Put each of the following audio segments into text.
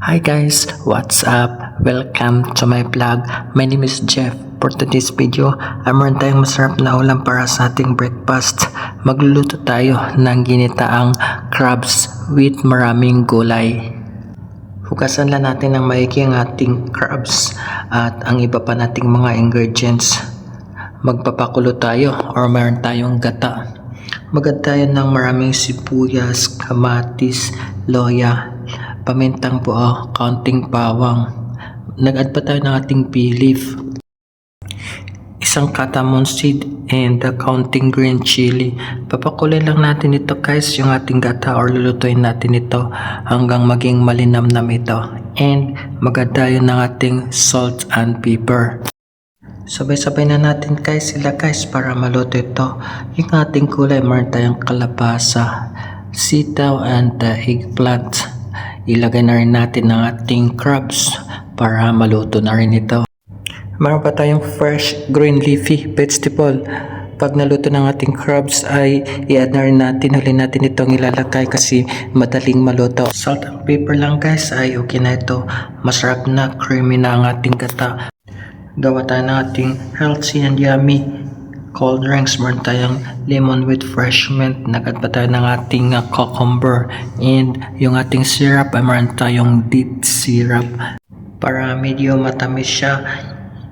Hi guys, what's up? Welcome to my vlog. My name is Jeff. For today's video, meron tayong masarap na ulam para sa ating breakfast. Magluluto tayo ng ginitaang crabs with maraming gulay. Hugasan lang natin ng maigi ang ating crabs at ang iba pa nating mga ingredients. Magpapakulo tayo or meron tayong gata. Magad tayo ng maraming sibuyas, kamatis, loya, pamintang buo, kaunting bawang. Nag-add pa tayo ng ating bay leaf, isang cardamom seed, and kaunting green chili. Papakulay lang natin ito guys, yung ating gata, or lulutuin natin ito hanggang maging malinamnam ito. And mag-add tayo ng ating salt and pepper. Sabay-sabay na natin guys sila guys para maluto ito. Yung ating kulay, meron tayong kalabasa, sitaw, and eggplant. Ilagay na rin natin ang ating crabs para maluto na rin ito. Meron pa tayong fresh green leafy vegetable. Pag naluto ng ating crabs ay i-add na rin natin, huli natin itong ilalagay kasi madaling maluto. Salt and pepper lang guys ay okay na ito. Masarap na, creamy na ang ating gata. Gawa tayo ng ating healthy and yummy cold drinks. Meron tayong lemon with fresh mint. Nag-add pa tayo ng ating cucumber, and yung ating syrup ay meron tayong date syrup para medyo matamis siya.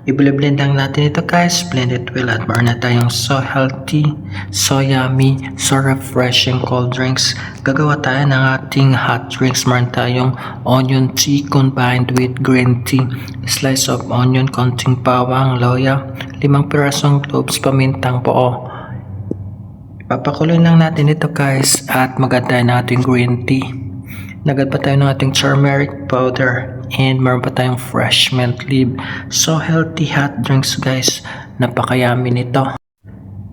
I-blend lang natin ito guys, blend it well, at meron na tayong so healthy, so yummy, so refreshing cold drinks. Gagawa tayo ng ating hot drinks. Meron tayong onion tea combined with green tea, slice of onion, konting bawang, loya, 5 pirasong cloves, pamintang buo. Papakuloy lang natin ito guys at mag-add tayo ng ating green tea. Nag-add pa tayo ng ating turmeric powder, and meron pa tayong fresh mint leaf. So healthy hot drinks guys, napakayami nito.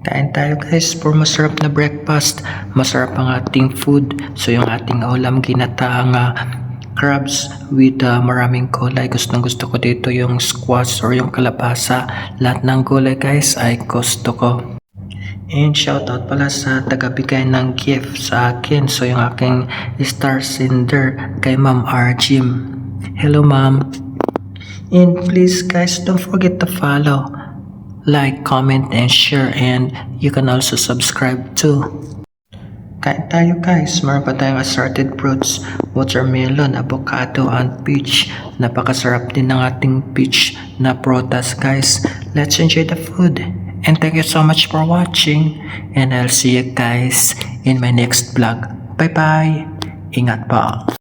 Kain tayo guys for masarap na breakfast. Masarap ang ating food. So yung ating ulam, ginataang crabs with maraming gulay. Gustong gusto ko dito yung squash or yung kalabasa. Lahat ng gulay guys ay gusto ko. And shoutout pala sa tagabigay ng gift sa akin. So yung aking star sender kay Ma'am Arjim. Hello ma'am. And please guys, don't forget to follow, like, comment, and share. And you can also subscribe too. Kain tayo guys. Meron pa tayong assorted fruits, watermelon, avocado, and peach. Napakasarap din ng ating peach na prutas guys. Let's enjoy the food. And thank you so much for watching. And I'll see you guys in my next vlog. Bye bye. Ingat pa.